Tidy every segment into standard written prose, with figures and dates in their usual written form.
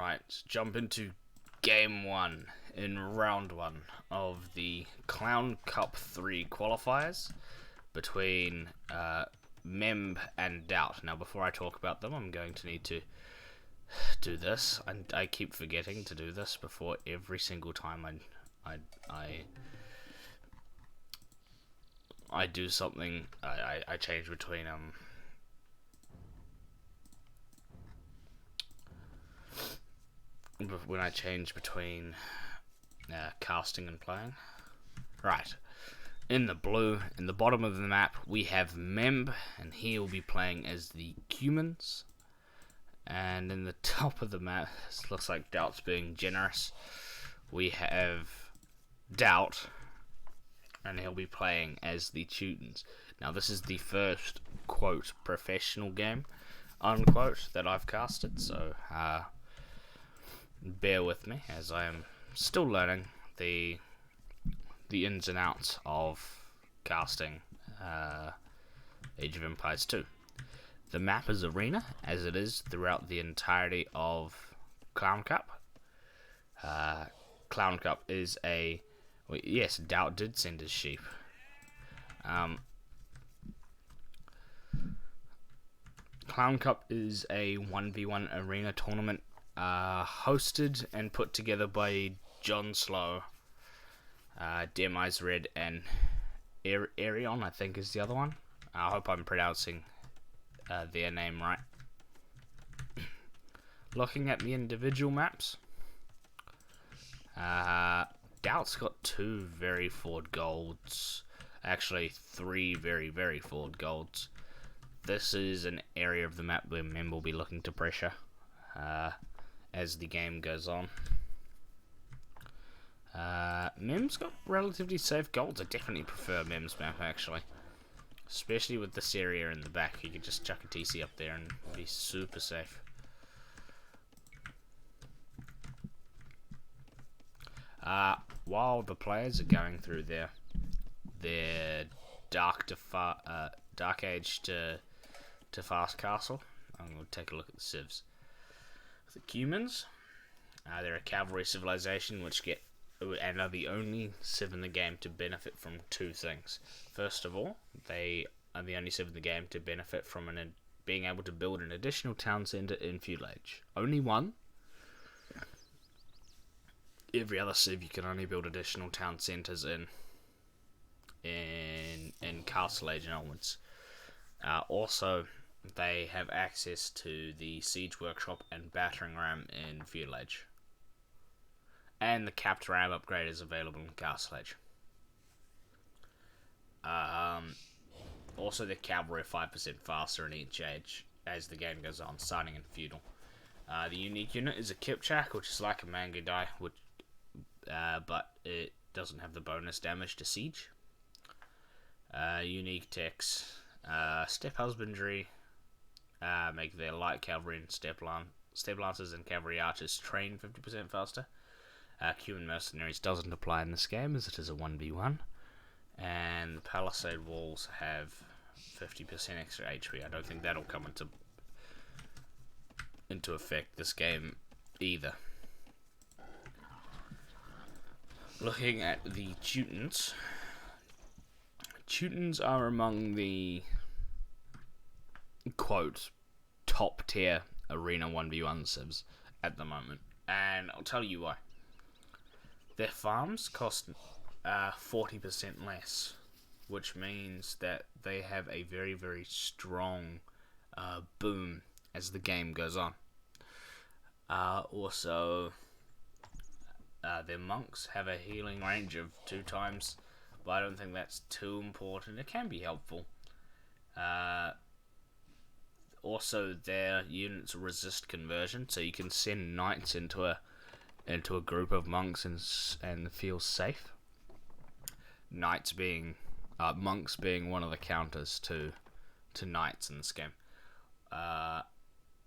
Right, jump into game one in round one of the Clown Cup 3 qualifiers between Memb and Doubt. Now, before I talk about them, I'm going to need to do this. I keep forgetting to do this before every single time I do something. I change between when I change between casting and playing. Right. In the blue, in the bottom of the map, we have Memb, and he will be playing as the Cumans. And in the top of the map, this looks like Doubt's being generous. We have Doubt, and he'll be playing as the Teutons. Now, this is the first, quote, professional game, unquote, that I've casted, so bear with me as I am still learning the ins and outs of casting Age of Empires 2. The map is Arena, as it is throughout the entirety of Clown Cup. Clown Cup is a... Well, yes, Doubt did send his sheep. Clown Cup is a 1v1 arena tournament hosted and put together by John Slow, Demise Red, and Arion, I think is the other one. I hope I'm pronouncing their name right. Looking at the individual maps, Doubt's got 2 very forward golds. Actually, 3 very, very forward golds. This is an area of the map where Mem will be looking to pressure as the game goes on. Mem's got relatively safe golds. I definitely prefer Mem's map, actually. Especially with this area in the back. You could just chuck a TC up there and be super safe. While the players are going through their Dark Age to Fast Castle, I'm going to take a look at the civs. The Cumans, they're a cavalry civilization and are the only civ in the game to benefit from 2 things. First of all, they are the only civ in the game to benefit from being able to build an additional town centre in Feudal Age. Only one. Every other civ you can only build additional town centres in Castle Age and onwards. Also, they have access to the Siege Workshop and Battering Ram in Feudal Age. And the Capped Ram upgrade is available in Castle Age. Also, the cavalry are 5% faster in each age as the game goes on, starting in Feudal. The unique unit is a Kipchak, which is like a Mangudai, but it doesn't have the bonus damage to siege. Unique techs, Step Husbandry, make their light cavalry and step lancers and cavalry archers train 50% faster. Cuman Mercenaries doesn't apply in this game as it is a 1v1. And the Palisade Walls have 50% extra HP. I don't think that'll come into effect this game either. Looking at the Teutons. Teutons are among the, quote, top tier Arena 1v1 civs at the moment. And I'll tell you why. Their farms cost 40% less, which means that they have a very, very strong boom as the game goes on. Also, their monks have a healing range of 2 times, but I don't think that's too important. It can be helpful. Also, their units resist conversion, so you can send knights into a group of monks and feel safe. Monks being one of the counters to knights in this game.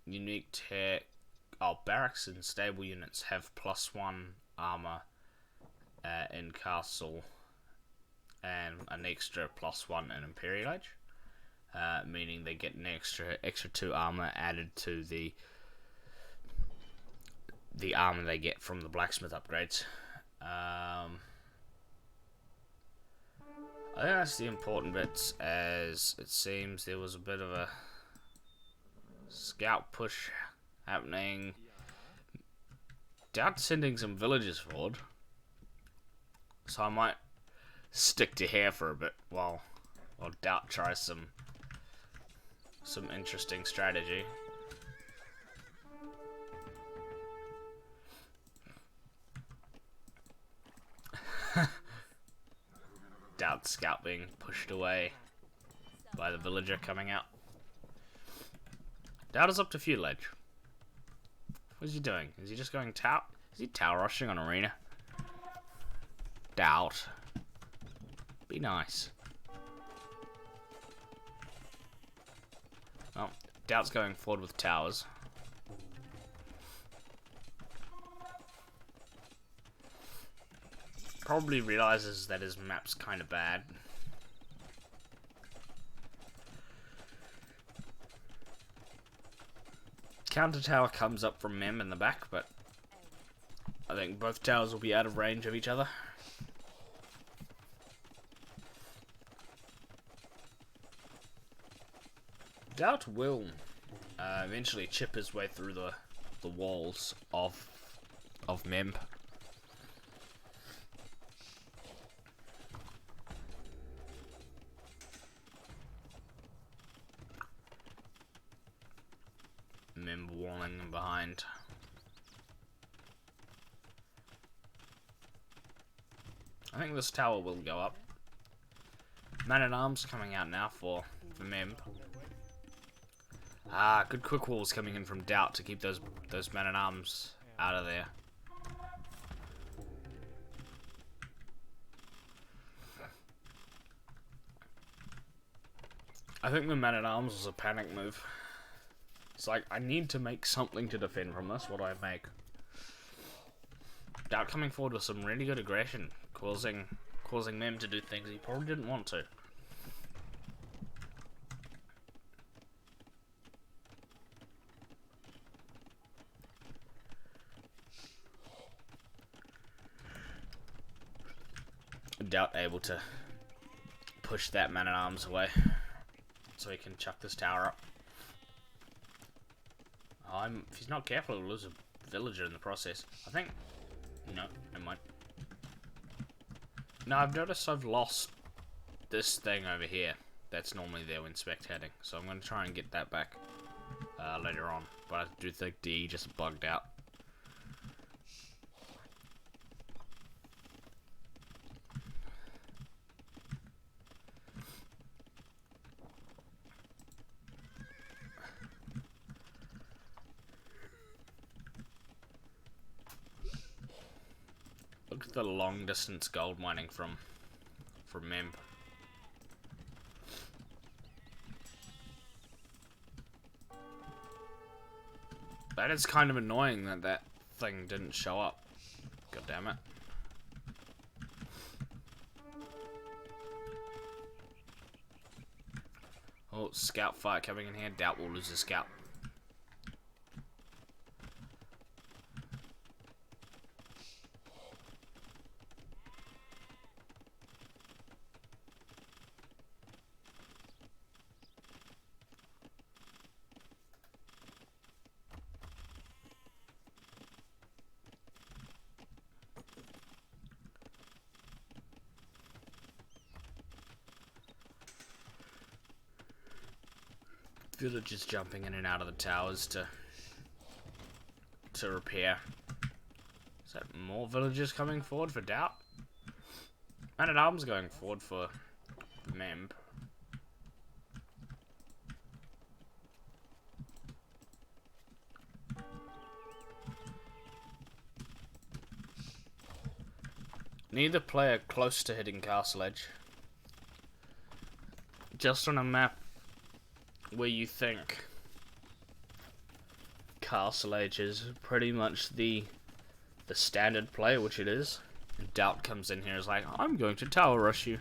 Unique tech. Barracks and stable units have +1 armor in Castle and an extra +1 in Imperial Age, meaning they get an extra 2 armor added to the the armor they get from the blacksmith upgrades. I think that's the important bits, as it seems there was a bit of a scout push happening. Doubt sending some villagers forward, so I might stick to here for a bit while Doubt tries some interesting strategy. Doubt scout being pushed away by the villager coming out. Doubt is up to feud ledge. What is he doing? Is he just going tower? Is he tower rushing on arena? Doubt. Be nice. Well, Doubt's going forward with towers. Probably realizes that his map's kind of bad. Counter tower comes up from Mem in the back, but I think both towers will be out of range of each other. Doubt will eventually chip his way through the walls of Mem. Mem walling behind. I think this tower will go up. Man-at-Arms coming out now for Mem. Ah, good quick walls coming in from Doubt to keep those Man-at-Arms out of there. I think the Man-at-Arms was a panic move. It's like, I need to make something to defend from this. What do I make? Doubt coming forward with some really good aggression, causing Mem to do things he probably didn't want to. Doubt able to push that Man-at-Arms away so he can chuck this tower up. If he's not careful, he'll lose a villager in the process. I think... No, never mind. No, I've noticed I've lost this thing over here. That's normally there when spectating. So I'm going to try and get that back later on. But I do think D just bugged out. Look at the long distance gold mining from Mem. That is kind of annoying that thing didn't show up. God damn it. Oh, scout fight coming in here. Doubt we'll lose the scout. Villagers jumping in and out of the towers to repair. Is that more villagers coming forward for Doubt? Man-at-Arms going forward for Mem. Neither player close to hitting Castle Edge. Just on a map where you think Castle Edge is pretty much the standard play, which it is. And Doubt comes in here is like, I'm going to tower rush you.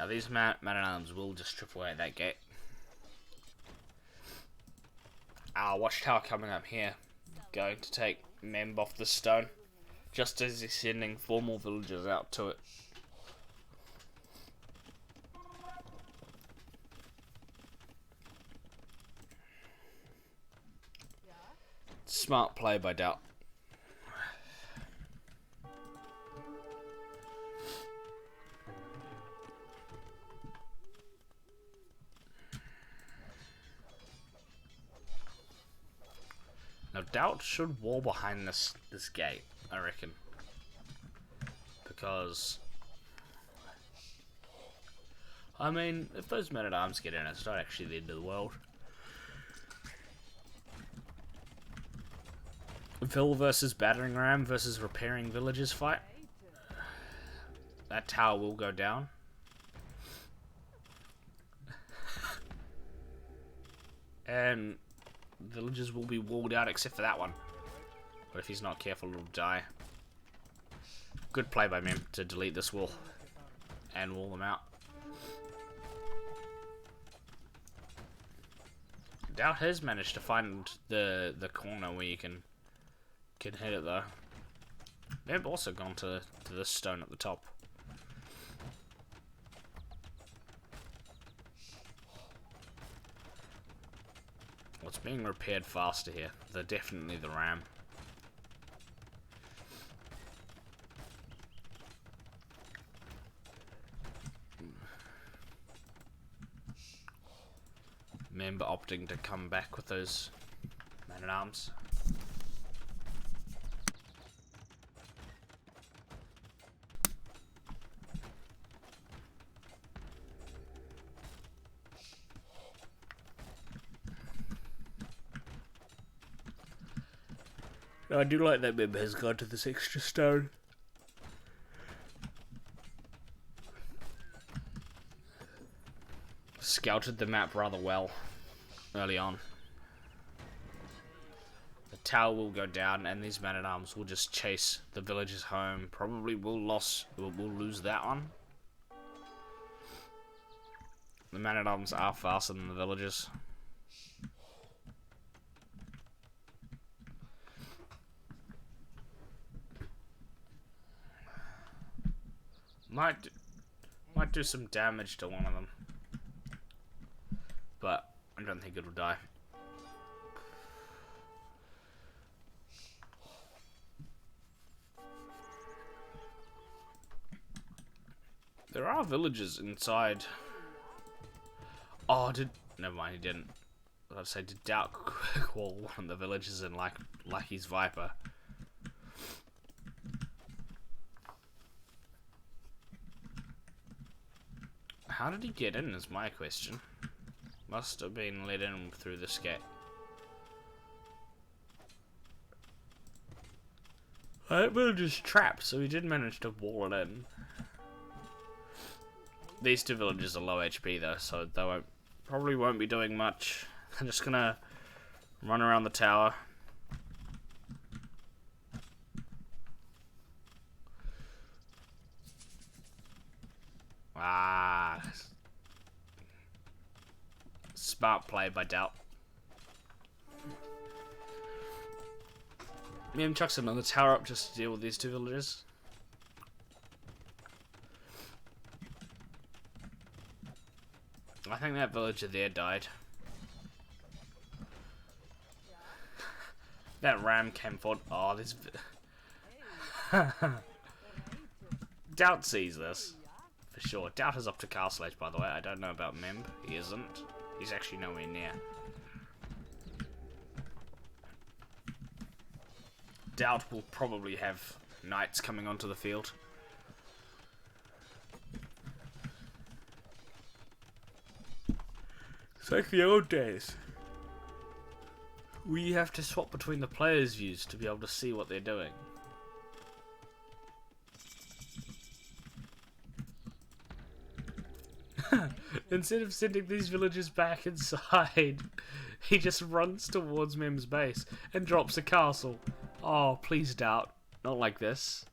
Now these man-at-arms will just strip away at that gate. Our watchtower coming up here. Going to take Memb off the stone. Just as he's sending 4 more villagers out to it. Smart play by Doubt. Now Doubt should wall behind this gate, I reckon. Because I mean, if those men-at-arms get in, it's not actually the end of the world. Vill versus battering ram versus repairing villages fight. That tower will go down. And villagers will be walled out except for that one. But if he's not careful, it'll die. Good play by Mem to delete this wall and wall them out. Doubt has managed to find the corner where you can hit it though. They've also gone to this stone at the top. What's being repaired faster here? They're definitely the ram. Member opting to come back with those man-at-arms. I do like that Member has gone to this extra stone. Scouted the map rather well early on. The tower will go down and these man-at-arms will just chase the villagers home. Probably we'll lose that one. The man-at-arms are faster than the villagers. Might do some damage to one of them. But I don't think it'll die. There are villagers inside. Oh, never mind, he didn't. I'd say did Doubt call one of the villagers in like he's Viper. How did he get in is my question. Must have been let in through this gate. That villager's trapped, so he did manage to wall it in. These 2 villagers are low HP though, so they probably won't be doing much. I'm just gonna run around the tower. Ah. Smart play by Doubt. Mem chucks another tower up just to deal with these 2 villagers. I think that villager there died. That ram came forward. Oh, this. Doubt sees this. For sure. Doubt is up to Castle Age, by the way. I don't know about Memb. He isn't. He's actually nowhere near. Doubt will probably have knights coming onto the field. It's like the old days. We have to swap between the players' views to be able to see what they're doing. Instead of sending these villagers back inside, he just runs towards Mem's base and drops a castle. Oh, please Doubt. Not like this.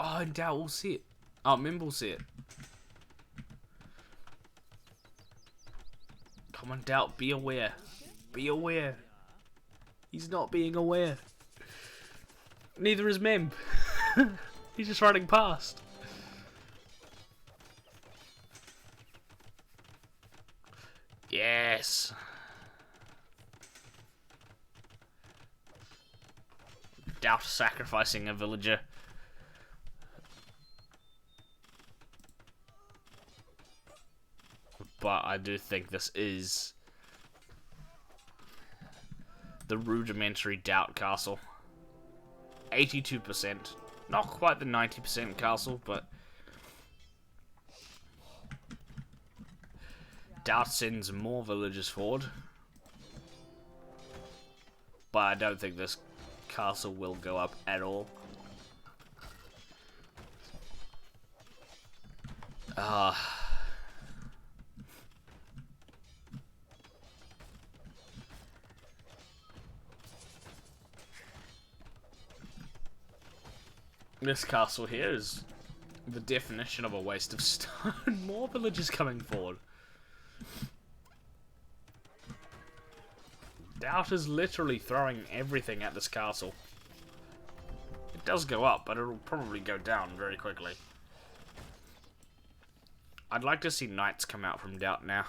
Oh, and Doubt will see it. Oh, Mim will see it. Come on, Doubt, be aware. Be aware. He's not being aware. Neither is Mem. He's just running past. Yes. Doubt sacrificing a villager. But I do think this is the rudimentary Doubt castle. 82%. Not quite the 90% castle, but Doubt sends more villagers forward. But I don't think this castle will go up at all. This castle here is the definition of a waste of stone. More villagers coming forward. Doubt is literally throwing everything at this castle. It does go up, but it'll probably go down very quickly. I'd like to see knights come out from Doubt now.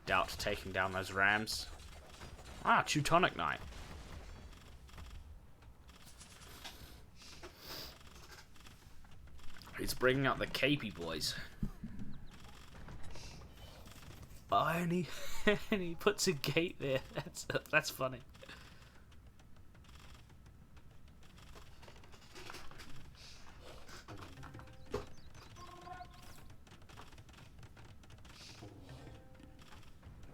Doubt taking down those rams. Ah, Teutonic Knight. He's bringing out the capey boys. Oh, and he puts a gate there. That's funny.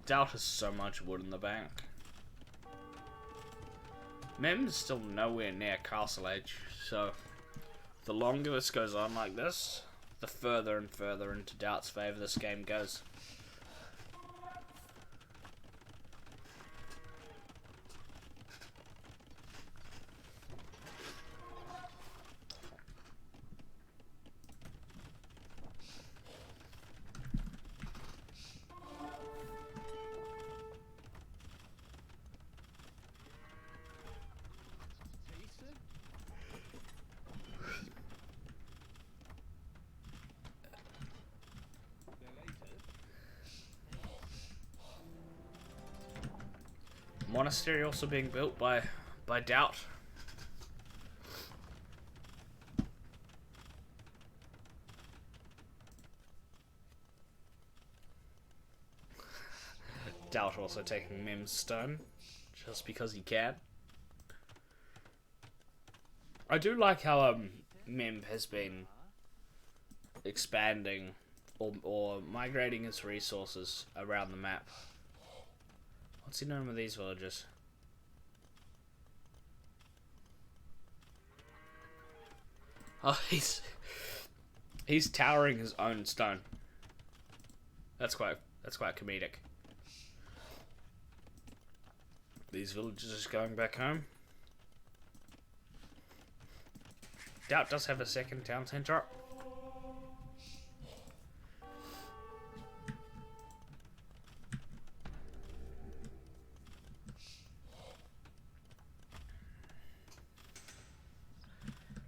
Doubt has so much wood in the bank. Mem's still nowhere near Castle Edge, so the longer this goes on like this, the further and further into Doubt's favour this game goes. Monastery also being built by Doubt. Doubt also taking Mim's stone, just because he can. I do like how Mim has been expanding or migrating his resources around the map. What's he doing with these villagers? Oh, he's towering his own stone. That's quite comedic. These villagers just going back home. Doubt does have a second town centre up.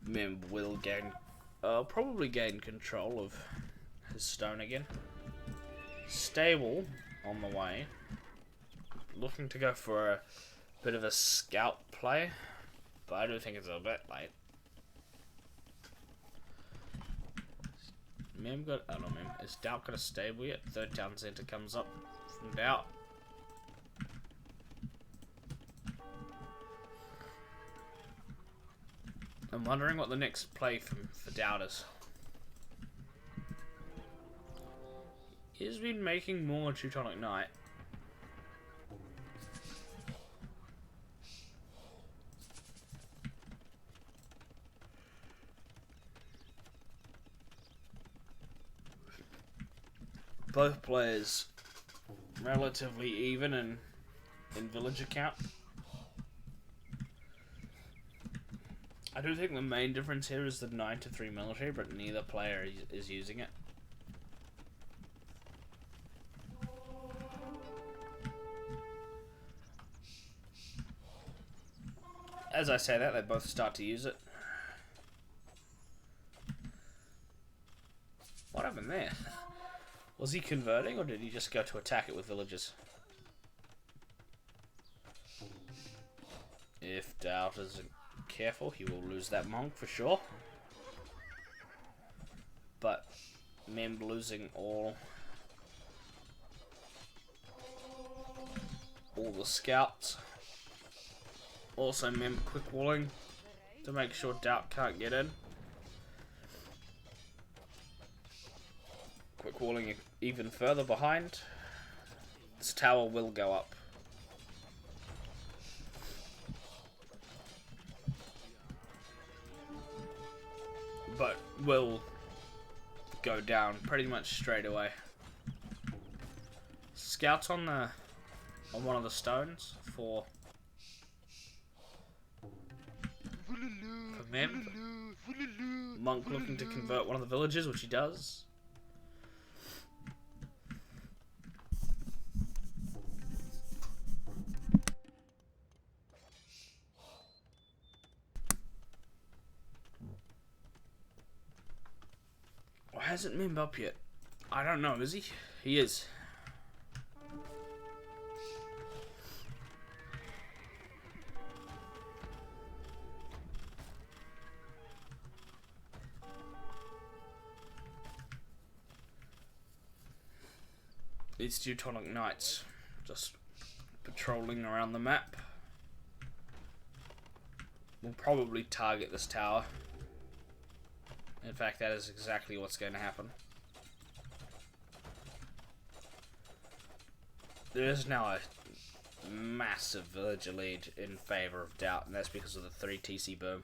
Mim will probably gain control of his stone again. Stable on the way. Looking to go for a bit of a scout play, but I do think it's a bit late. Is Doubt got a stable yet? Third town centre comes up from Doubt. I'm wondering what the next play for Doubt is. He's been making more Teutonic Knight. Both players relatively even in villager count. I do think the main difference here is the 9-3 military, but neither player is using it. As I say that, they both start to use it. What happened there? Was he converting, or did he just go to attack it with villagers? If Doubt isn't careful, he will lose that monk for sure. But Mem losing all the scouts. Also Mem quick walling to make sure Doubt can't get in. Quick walling even further behind. This tower will go up. But will go down pretty much straight away. Scouts on one of the stones for Mem. Monk looking to convert one of the villages, which he does. Why hasn't Mim up yet? I don't know, is he? He is. These Teutonic Knights just patrolling around the map. We'll probably target this tower. In fact, that is exactly what's going to happen. There is now a massive villager lead in favour of Doubt, and that's because of the 3 TC boom.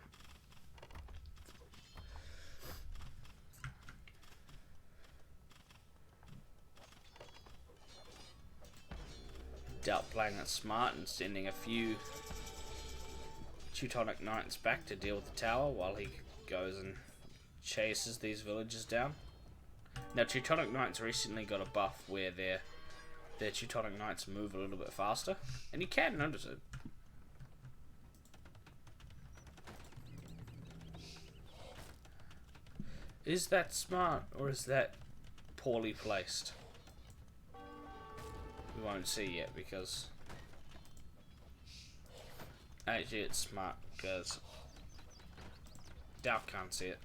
Doubt playing it smart and sending a few Teutonic Knights back to deal with the tower while he goes and chases these villagers down. Now Teutonic Knights recently got a buff where their Teutonic Knights move a little bit faster, and you can notice it. Is that smart or is that poorly placed? We won't see yet because actually it's smart because Doubt can't see it.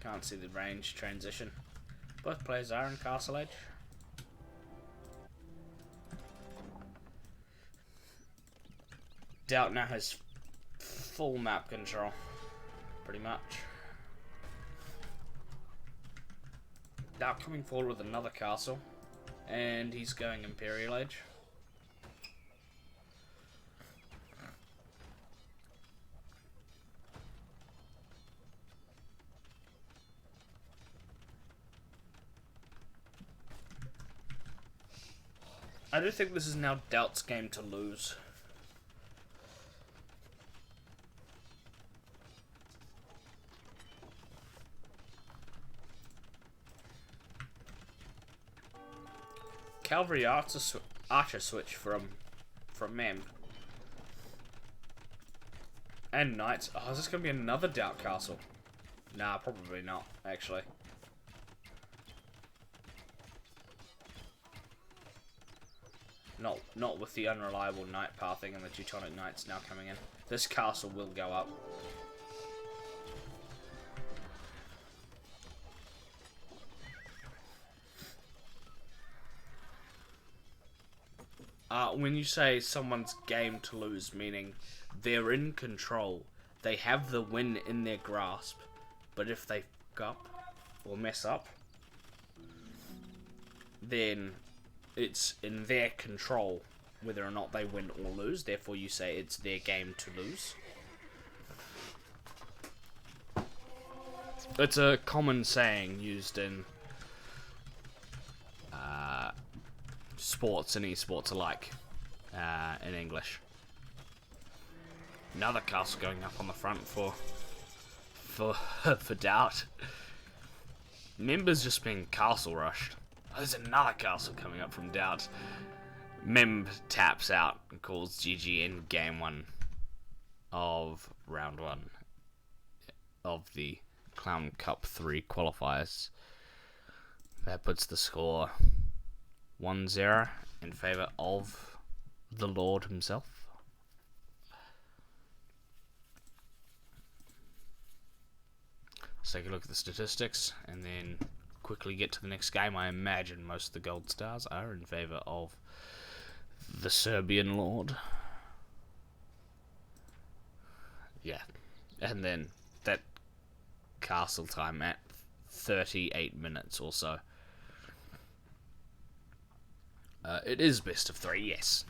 Can't see the range transition. Both players are in Castle Age. Doubt now has full map control, pretty much. Doubt coming forward with another castle, and he's going Imperial Age. I do think this is now Doubt's game to lose. Cavalry archer switch from Mem. And Knights. Oh, is this going to be another Doubt castle? Nah, probably not, actually. Not with the unreliable knight pathing and the Teutonic Knights now coming in. This castle will go up. When you say someone's game to lose, meaning they're in control, they have the win in their grasp, but if they fuck up or mess up, then it's in their control whether or not they win or lose. Therefore, you say it's their game to lose. It's a common saying used in sports and esports alike in English. Another castle going up on the front for for Doubt. Member's just being castle rushed. Oh, there's another castle coming up from Doubt. Mem taps out and calls GG in game 1 of round 1 of the Clown Cup 3 qualifiers. That puts the score 1-0 in favour of the Lord himself. Let's take a look at the statistics and then quickly get to the next game. I imagine most of the gold stars are in favour of the Serbian Lord. Yeah. And then that castle time at 38 minutes or so. It is best of 3, yes.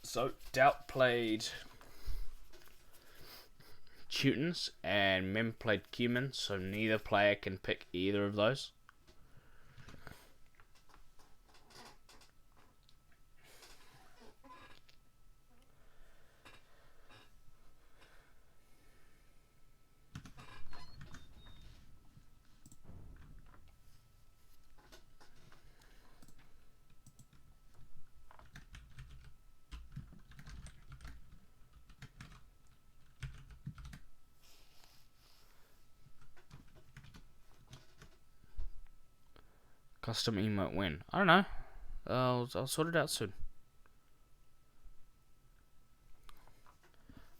So, Doubt played Teutons and Mem played Cumin, so neither player can pick either of those. Custom emote when? I don't know. I'll sort it out soon.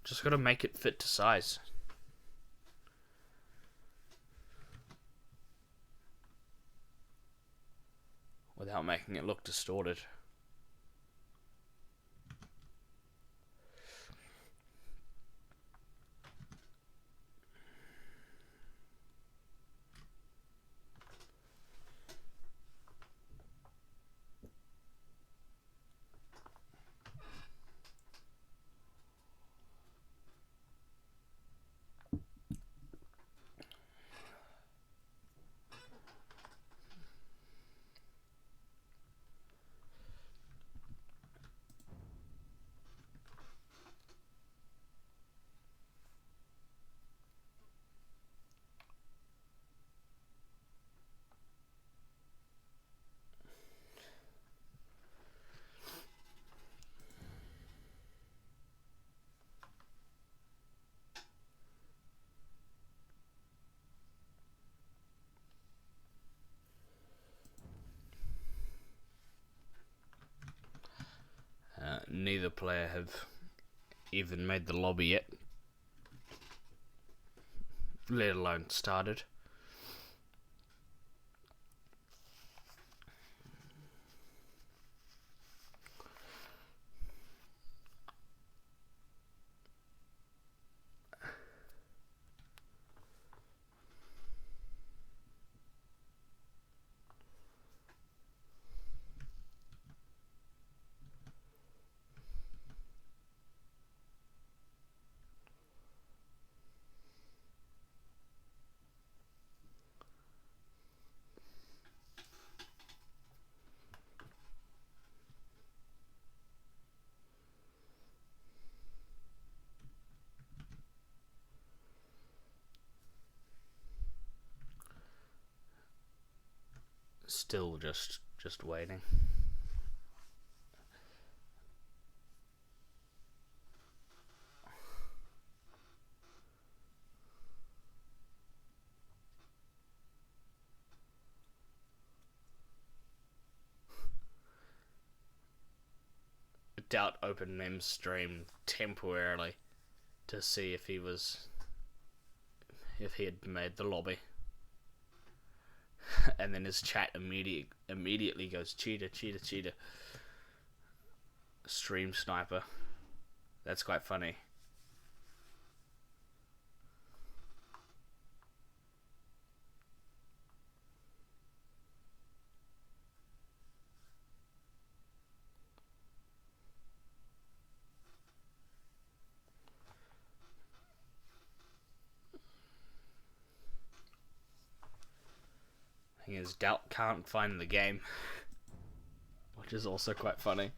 Just gotta make it fit to size. Without making it look distorted. Neither player have even made the lobby yet, let alone started. Still just waiting. Doubt opened Mem's stream temporarily to see if he had made the lobby. And then his chat immediately goes cheater. Stream sniper. That's quite funny. thing is, Doubt can't find the game, which is also quite funny.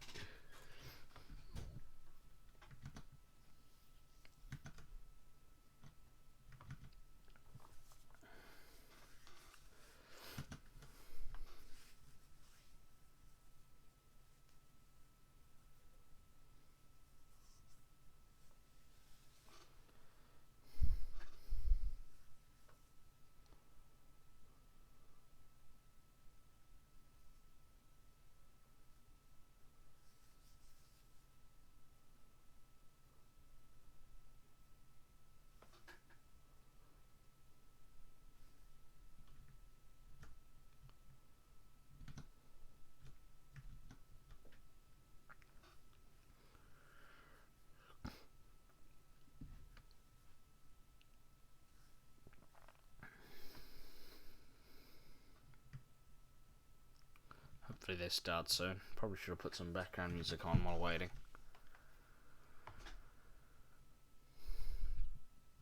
Hopefully they start soon. Probably should have put some background music on while waiting.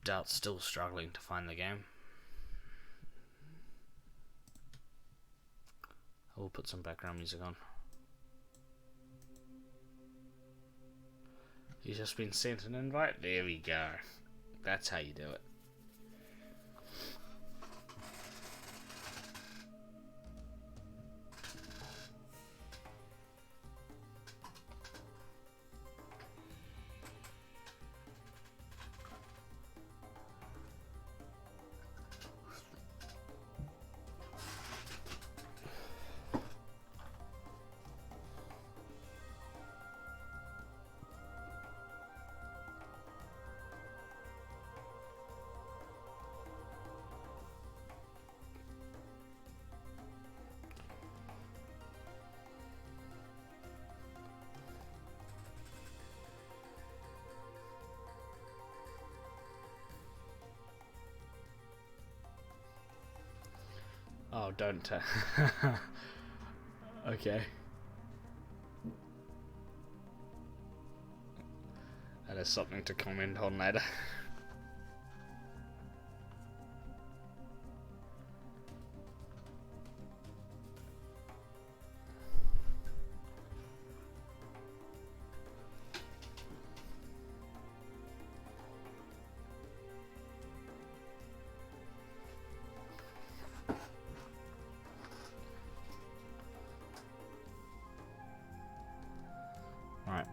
Doubt's still struggling to find the game. I will put some background music on. He's just been sent an invite. There we go. That's how you do it. Oh, don't. Okay. That is something to comment on later. Right.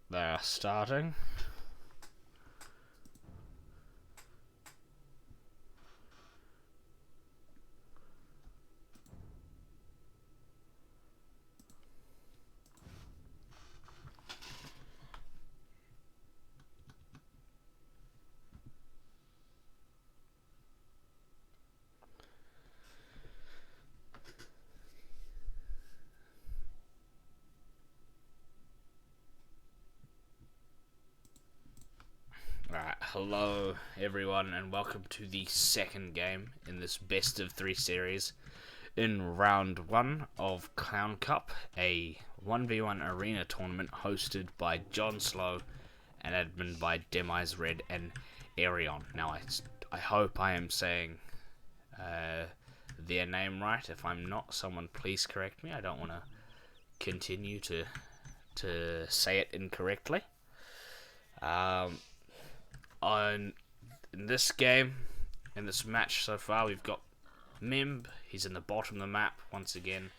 They are starting. Alright, hello everyone and welcome to the second game in this best of 3 series in round 1 of Clown Cup, a 1v1 arena tournament hosted by John Slow and admin by Demise Red and Arion. Now I hope I am saying their name right. If I'm not, someone please correct me. I don't want to continue to say it incorrectly. In this game, in this match so far, we've got Memb. He's in the bottom of the map once again,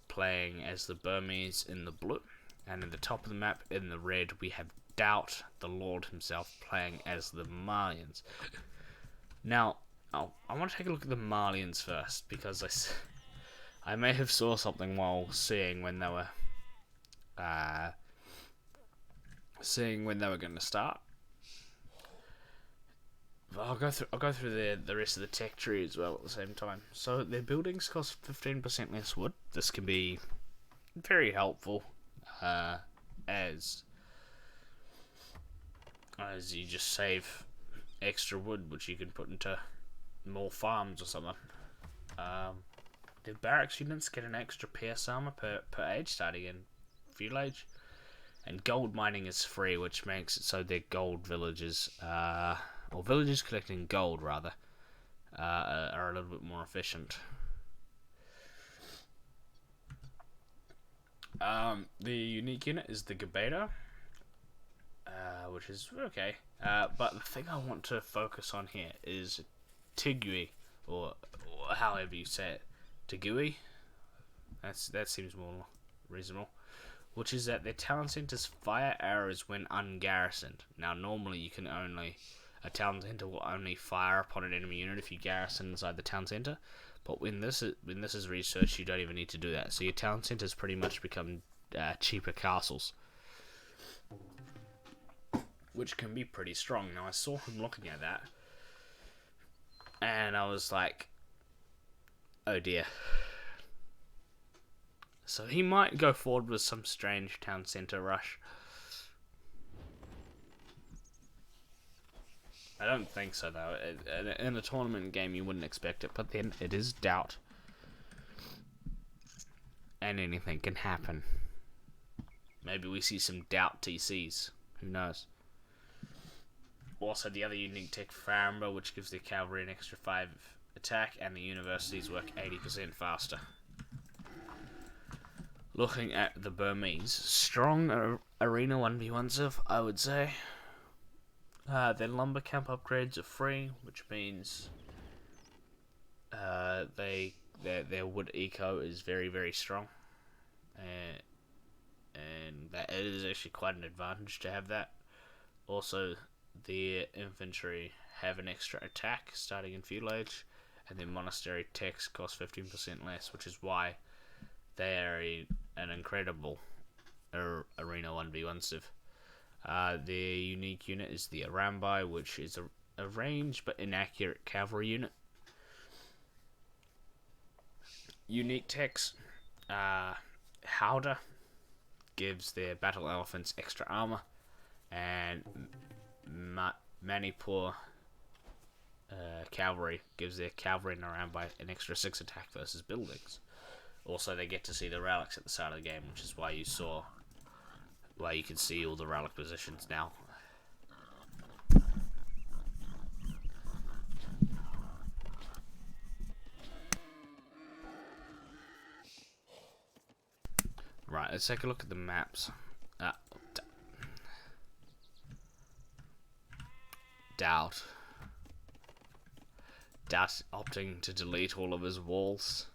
playing as the Burmese in the blue, and in the top of the map in the red we have Doubt, the Lord himself, playing as the Malians. Now, I want to take a look at the Malians first, because I may have saw something while seeing when they were going to start. I'll go through the rest of the tech tree as well at the same time. So their buildings cost 15% less wood. This can be very helpful as you just save extra wood, which you can put into more farms or something. The barracks units get an extra PS armor per age starting in feudal age. And gold mining is free, which makes it so their gold villages, or villagers collecting gold rather, are a little bit more efficient. The unique unit is the Gabeta, which is okay. But the thing I want to focus on here is Tigui, or however you say it, Tigui. That seems more reasonable. Which is that their talent centers fire arrows when ungarrisoned. Now, normally a town center will only fire upon an enemy unit if you garrison inside the town center. But when this is researched, you don't even need to do that. So your town centers pretty much become cheaper castles, which can be pretty strong. Now, I saw him looking at that, and I was like, oh dear. So he might go forward with some strange town center rush. I don't think so, though. In a tournament game, you wouldn't expect it, but then it is Doubt. And anything can happen. Maybe we see some Doubt TCs. Who knows? Also, the other unique tech, Faramba, which gives the cavalry an extra 5 attack, and the universities work 80% faster. Looking at the Burmese, strong arena 1v1 civ, I would say. Their lumber camp upgrades are free, which means their wood eco is very, very strong, and that it is actually quite an advantage to have that. Also, the infantry have an extra attack starting in feudal age, and their monastery techs cost 15% less, which is why they are an incredible arena 1v1 civ. Their unique unit is the Arambai, which is a ranged but inaccurate cavalry unit. Unique techs, Howdah gives their battle elephants extra armor, and Manipur cavalry gives their cavalry and Arambai an extra 6 attack versus buildings. Also, they get to see the relics at the start of the game, which is why you can see all the relic positions now. Right, let's take a look at the maps. Doubt opting to delete all of his walls.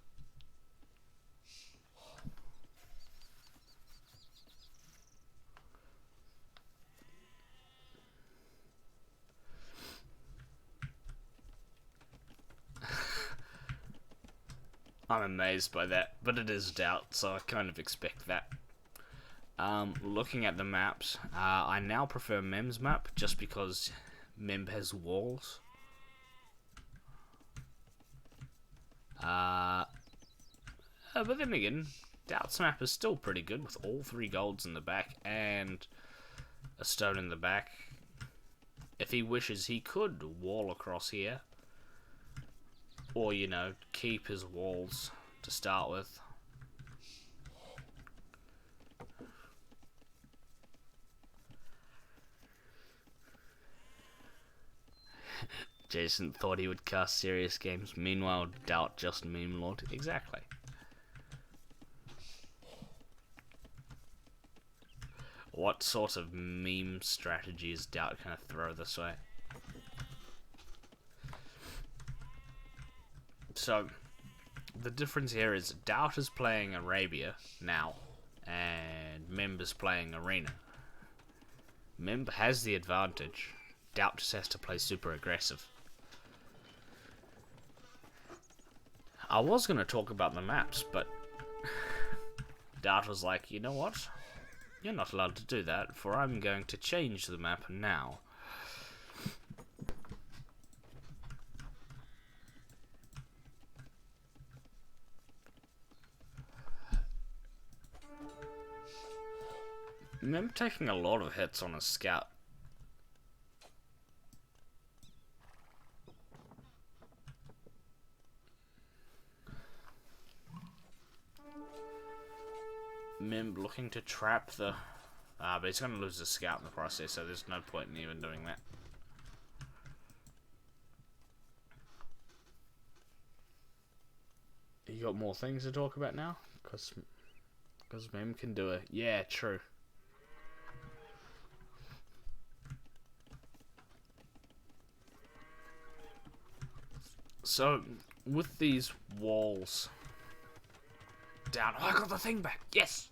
I'm amazed by that, but it is Doubt, so I kind of expect that. Looking at the maps, I now prefer Mem's map, just because Mem has walls. But then again, Doubt's map is still pretty good, with all 3 golds in the back and a stone in the back. If he wishes, he could wall across here, or, you know, keep his walls to start with. Jason thought he would cast serious games, meanwhile Doubt just meme lord. Exactly. What sort of meme strategy is Doubt gonna throw this way? So, the difference here is Doubt is playing Arabia now, and Memb is playing Arena. Memb has the advantage. Doubt just has to play super aggressive. I was going to talk about the maps, but Doubt was like, you know what? You're not allowed to do that, for I'm going to change the map now. Mem taking a lot of hits on a scout. Mem looking to trap the... but he's going to lose the scout in the process, so there's no point in even doing that. You got more things to talk about now? Because Mem can do it. Yeah, true. So, with these walls down... Oh, I got the thing back! Yes!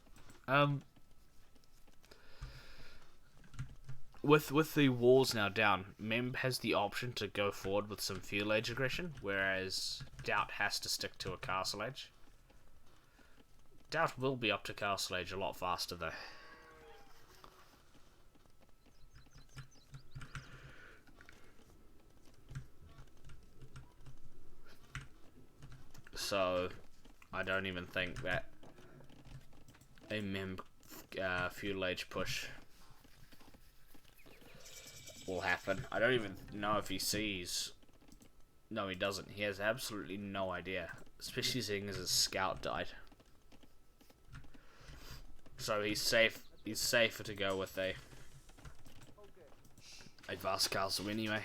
With the walls now down, Mem has the option to go forward with some field age aggression, whereas Doubt has to stick to a castle age. Doubt will be up to castle age a lot faster though. So, I don't even think that a Mem feudal age push will happen. I don't even know if he sees. No, he doesn't. He has absolutely no idea, especially seeing as his scout died. So he's safe. He's safer to go with a vast castle anyway.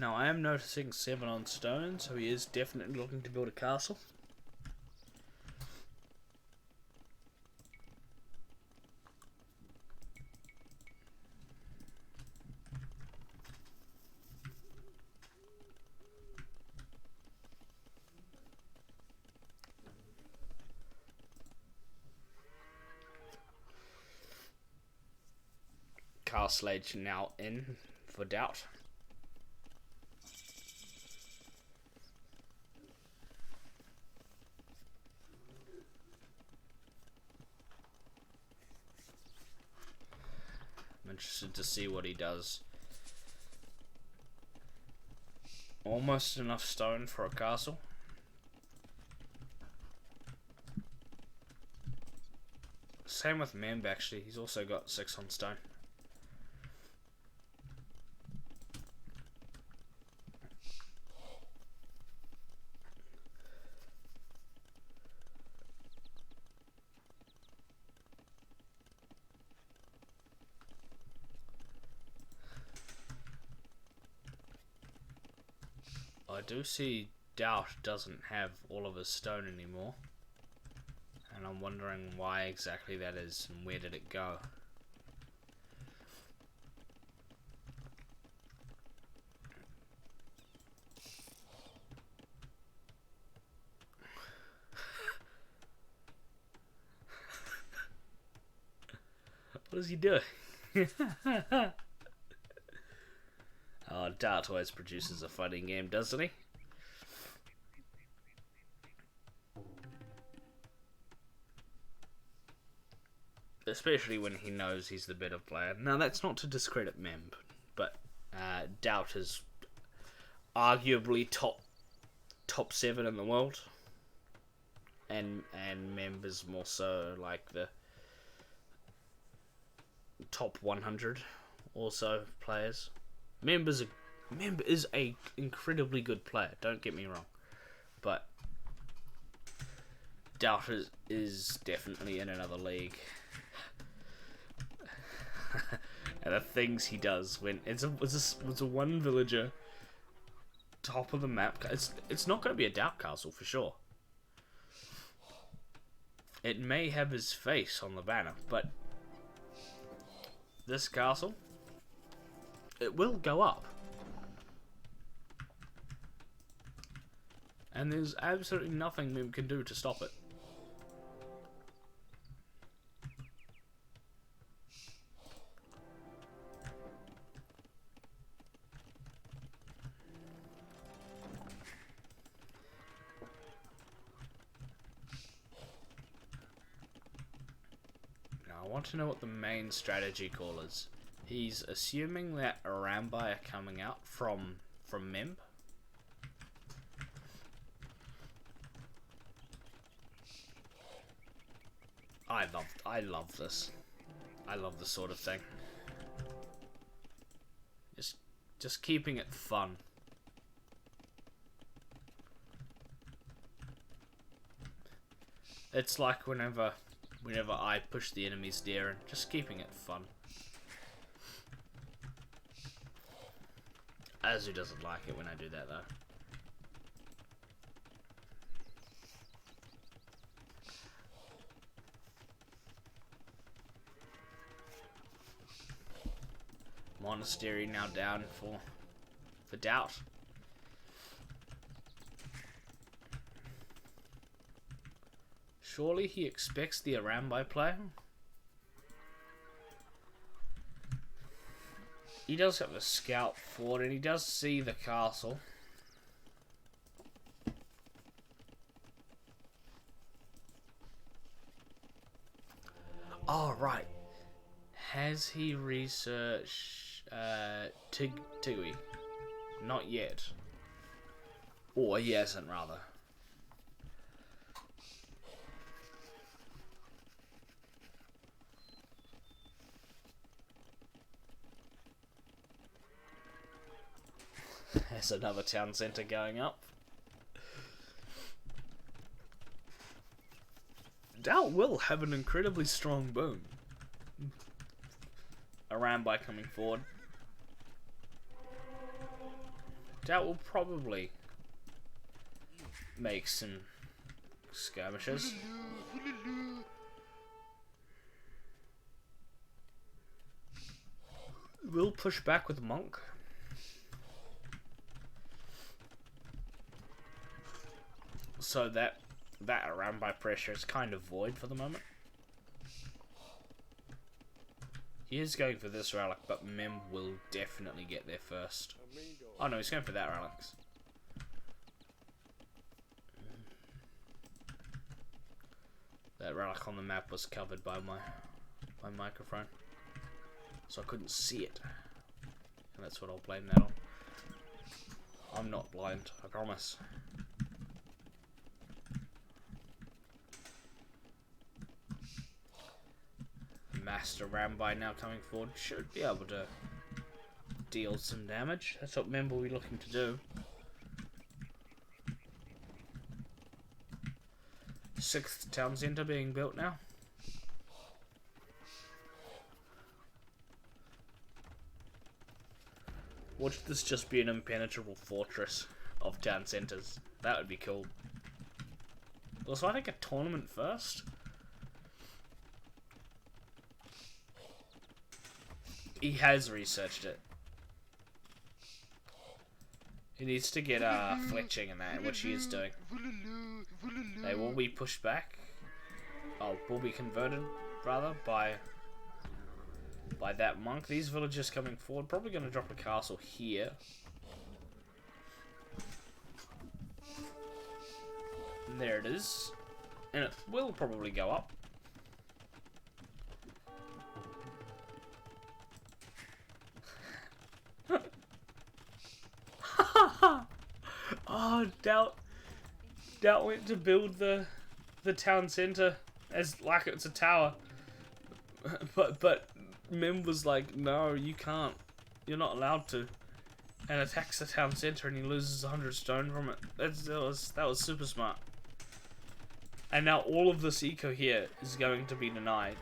Now I am noticing 7 on stone, so he is definitely looking to build a castle. Castle age now in for Doubt. I'm interested to see what he does. Almost enough stone for a castle. Same with Memb actually, he's also got 6 on stone. I do see Doubt doesn't have all of his stone anymore, and I'm wondering why exactly that is and where did it go. What is he doing? Oh, Doubt always produces a fighting game, doesn't he? Especially when he knows he's the better player. Now, that's not to discredit Memb, but Doubt is arguably top 7 in the world, and Memb is more so like the top 100 or so players. Memb is a incredibly good player, don't get me wrong, but Doubt is definitely in another league. And the things he does when it's a one villager top of the map, it's not going to be a Doubt castle for sure. It may have his face on the banner, but this castle, it will go up. And there's absolutely nothing Mim can do to stop it. Now I want to know what the main strategy call is. He's assuming that Arambai are coming out from Memb. I love this. I love this sort of thing. Just keeping it fun. It's like whenever I push the enemy's deer and just keeping it fun. Azu doesn't like it when I do that though. Monastery now down for doubt. Surely he expects the Arambai play. He does have a scout forward and he does see the castle. Oh, right. Has he researched Tigui? Not yet. Or he hasn't, rather. There's another town centre going up. Doubt will have an incredibly strong boom. Arambai coming forward. Doubt will probably make some skirmishes. We'll push back with Monk. So that Arambai pressure is kind of void for the moment. He is going for this relic, but Mem will definitely get there first. Oh no, he's going for that relic. That relic on the map was covered by my microphone, so I couldn't see it. And that's what I'll blame that on. I'm not blind, I promise. Master Arambai now coming forward should be able to deal some damage. That's what Mem will be looking to do. 6th town centre being built now. Watch this just be an impenetrable fortress of town centres. That would be cool. Also, I think a tournament first. He has researched it. He needs to get fletching in that, which he is doing. They will be pushed back. Oh, will be converted, rather, by that monk. These villagers coming forward, probably going to drop a castle here. And there it is. And it will probably go up. Oh, Doubt went to build the town centre as like it's a tower, but Mem was like, no, you can't, you're not allowed to, and attacks the town centre and he loses 100 stone from it. That was super smart. And now all of this eco here is going to be denied.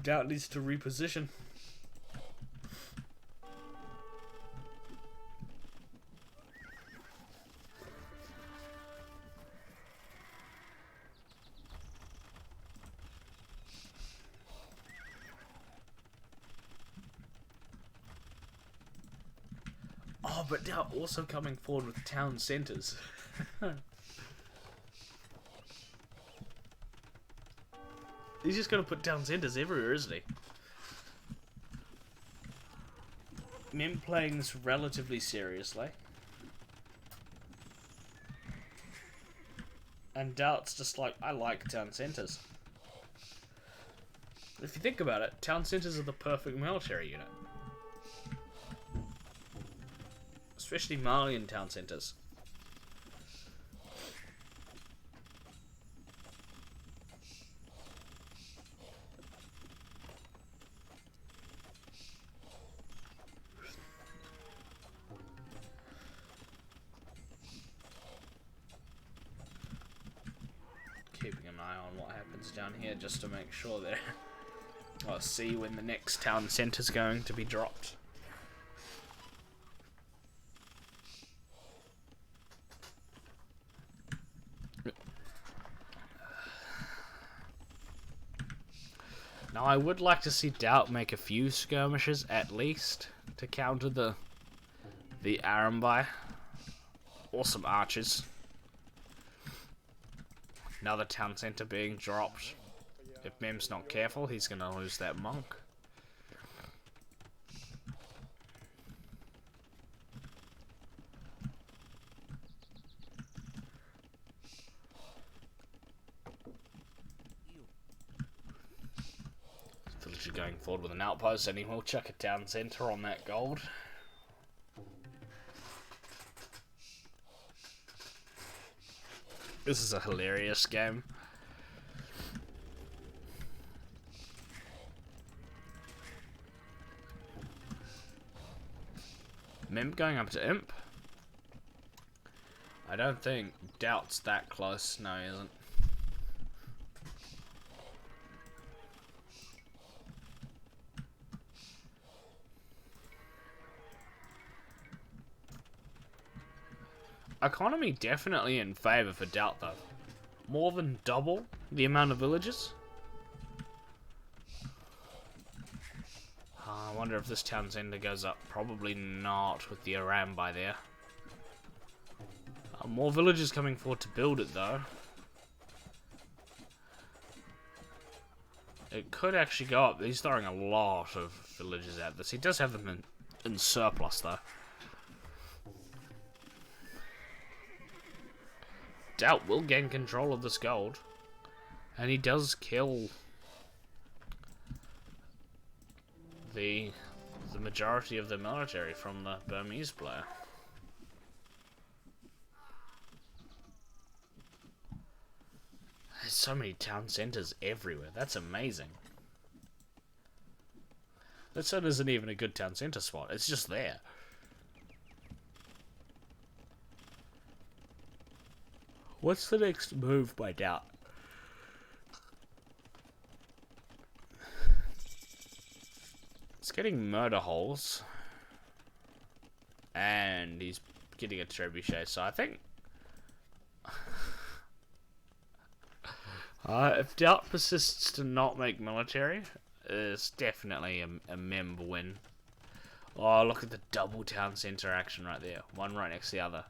Doubt needs to reposition. Oh, but Doubt also coming forward with town centres. He's just going to put town centres everywhere, isn't he? Mem playing this relatively seriously. And Doubt's just like, I like town centres. If you think about it, town centres are the perfect military unit. Especially Malian town centres. markers down here just to make sure that I'll see when the next town centre is going to be dropped. Now I would like to see Doubt make a few skirmishes at least to counter the Arambai. Or some archers. Another town centre being dropped. If Mem's not careful, he's going to lose that monk. Villager going forward with an outpost, and he will chuck a town centre on that gold. This is a hilarious game. Mem going up to Imp. I don't think Doubt's that close. No, he isn't. Economy definitely in favour for Doubt though. More than double the amount of villages. I wonder if this town centre goes up. Probably not with the Arambai there. More villagers coming forward to build it though. It could actually go up. He's throwing a lot of villagers at this. He does have them in surplus though. Doubt will gain control of this gold. And he does kill the majority of the military from the Burmese player. There's so many town centres everywhere. That's amazing. This one isn't even a good town centre spot. It's just there. What's the next move by Doubt? It's getting murder holes. And he's getting a trebuchet, so I think... if Doubt persists to not make military, it's definitely a Mem win. Oh, look at the double town centre action right there. One right next to the other.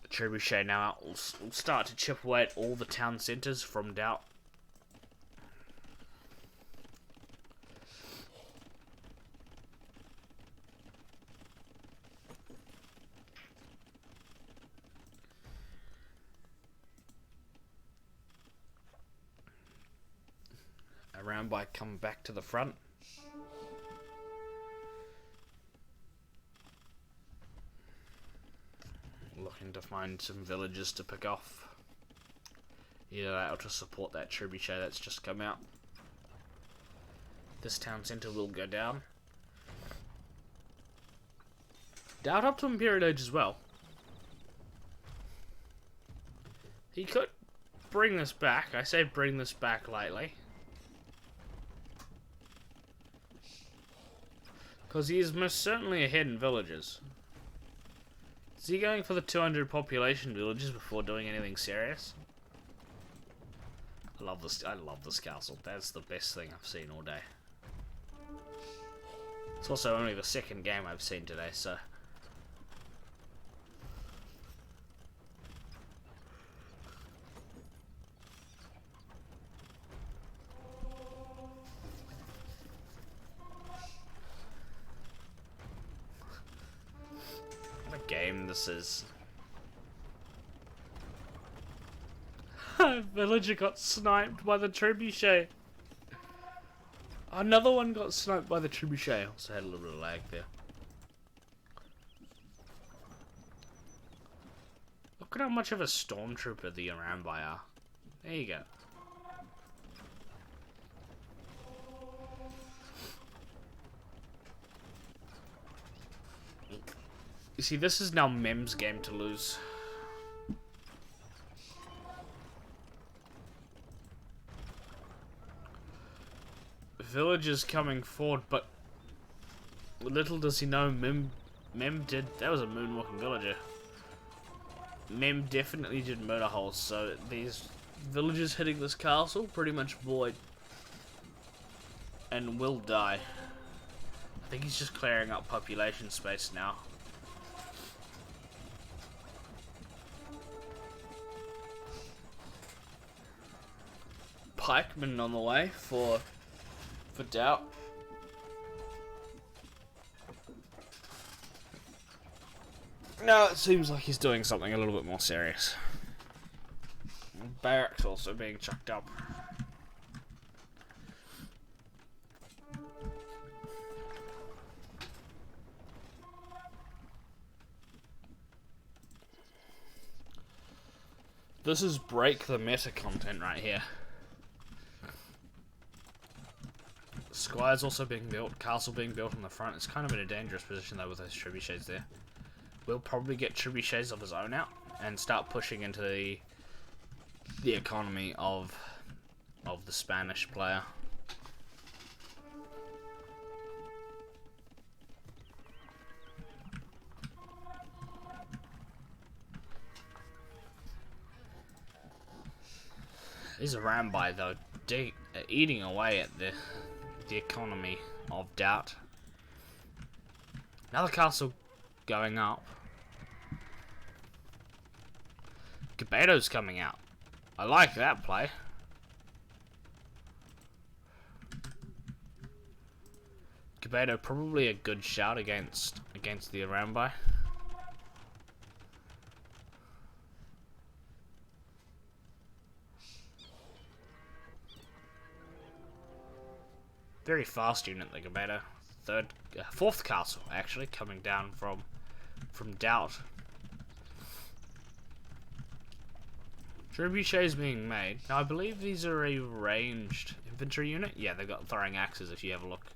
Trebuchet now will start to chip away at all the town centres from Doubt. Arambai come back to the front. Looking to find some villages to pick off. Either that or to support that trebuchet that's just come out. This town centre will go down. Doubt up to Imperial Age as well. He could bring this back. I say bring this back lightly. Because he is most certainly ahead in villages. Is he going for the 200 population villages before doing anything serious? I love this castle. That's the best thing I've seen all day. It's also only the second game I've seen today, so... game this is. Villager got sniped by the trebuchet. Another one got sniped by the trebuchet. Also had a little bit of lag there. Look at how much of a stormtrooper the Arambai are. There you go. You see, this is now Mem's game to lose. Villagers coming forward, but little does he know, Mem did. That was a moonwalking villager. Mem definitely did murder holes, so these villagers hitting this castle pretty much void and will die. I think he's just clearing up population space now. Pikemen on the way for Doubt. No, it seems like he's doing something a little bit more serious. Barracks also being chucked up. This is break the meta content right here. Squire's also being built, castle being built on the front. It's kind of in a dangerous position though with those trebuchets there. We'll probably get trebuchets of his own out and start pushing into the economy of the Spanish player. These Arambi though, eating away at the economy of Doubt. Another castle going up. Gabedo's coming out. I like that play. Gabedo probably a good shout against the Arambi. Very fast unit, the Gabedo. Fourth castle actually coming down from Doubt. Trebuchets being made. Now I believe these are a ranged infantry unit. Yeah, they've got throwing axes if you have a look,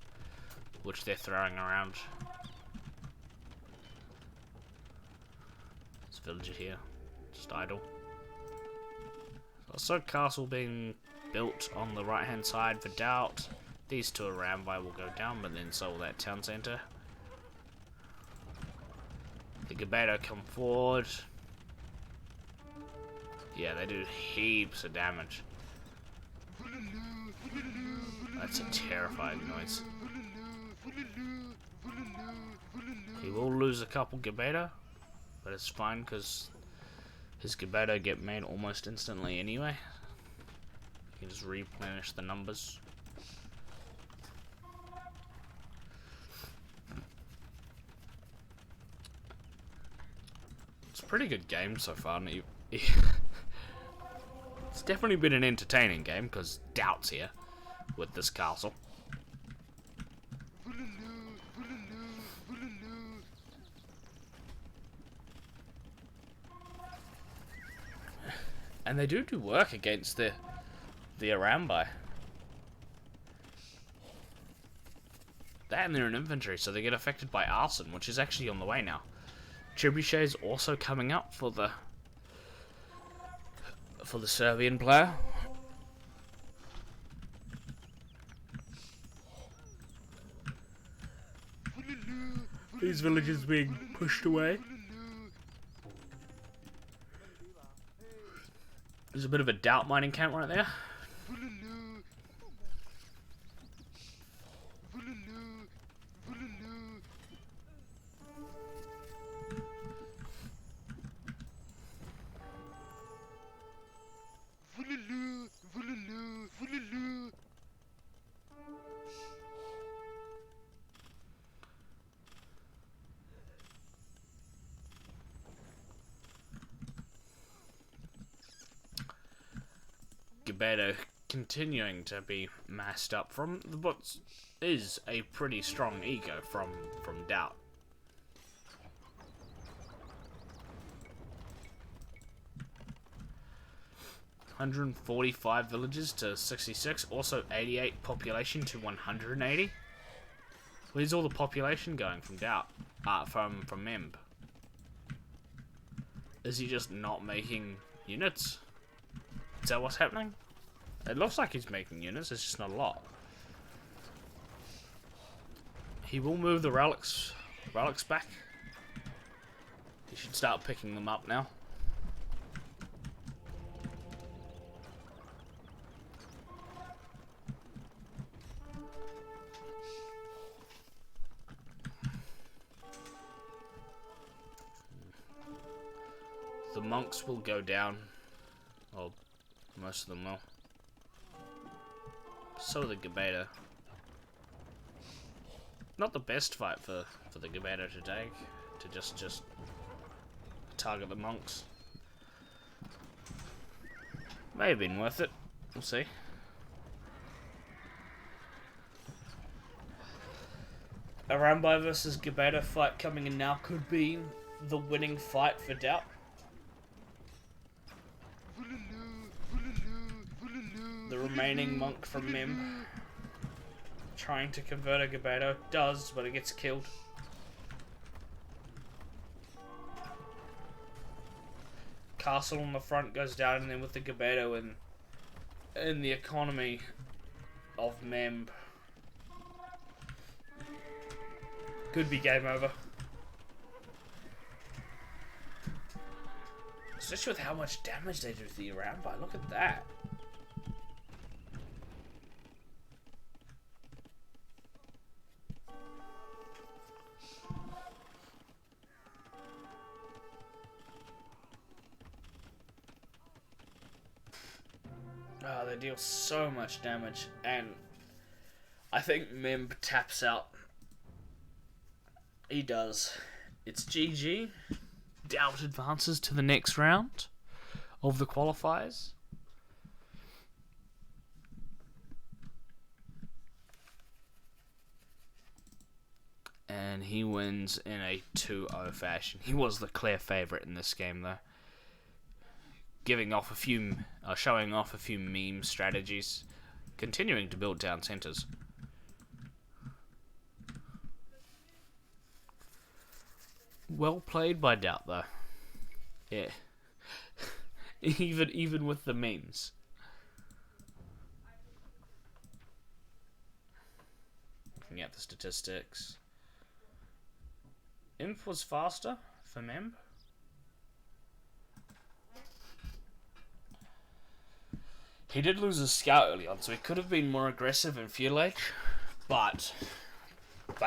which they're throwing around. This villager here, just idle. Also, castle being built on the right hand side for Doubt. These two Arambi will go down, but then so will that town centre. The Gabedo come forward. Yeah, they do heaps of damage. That's a terrifying noise. He will lose a couple Gabedo, but it's fine because his Gabedo get made almost instantly anyway. You can just replenish the numbers. It's a pretty good game so far. It's definitely been an entertaining game because Doubt's here with this castle. And they do work against the Arambi. That and they're in infantry, so they get affected by arson, which is actually on the way now. Trebuchet is also coming up for the Serbian player. These villages being pushed away. There's a bit of a Doubt mining camp right there. Gabedo continuing to be massed up from what is a pretty strong ego from Doubt. 145 villages to 66. Also 88 population to 180. Where's all the population going from Doubt? From Memb. Is he just not making units? Is that what's happening? It looks like he's making units, it's just not a lot. He will move the relics back. He should start picking them up now. The monks will go down. Well, most of them will. So the Gebeda. Not the best fight for the Gebeda to take. To just target the monks. May have been worth it. We'll see. A Rambai versus Gebeda fight coming in now could be the winning fight for Doubt. The remaining monk from Mem trying to convert a Gebeda does, but it gets killed. Castle on the front goes down, and then with the Gebeda in the economy of Mem, could be game over. Especially with how much damage they do to the Rambai. Look at that. Oh, they deal so much damage, and I think Mem taps out. He does. It's GG. Doubt advances to the next round of the qualifiers. And he wins in a 2-0 fashion. He was the clear favourite in this game, though. Showing off a few meme strategies, continuing to build down centres. Well played by Doubt, though. Yeah. even with the memes. Looking at the statistics. Imp was faster for Mem. He did lose his scout early on, so he could have been more aggressive in Fuel Age, but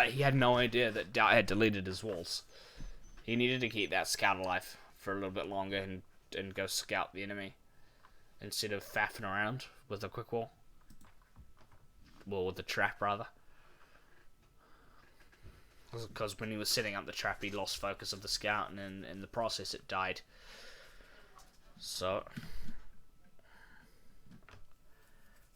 he had no idea that Doubt had deleted his walls. He needed to keep that scout alive for a little bit longer and go scout the enemy instead of faffing around with the quick wall. Well, with the trap, rather. Because when he was setting up the trap, he lost focus of the scout, and in the process it died. So